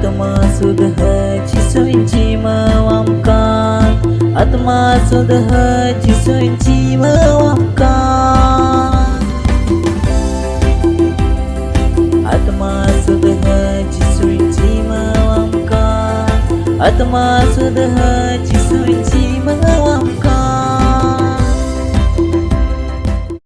Atmasud haji suci mewamkan, atmasud haji suci mewamkan, atmasud haji suci mewamkan, atmasud haji suci mewamkan.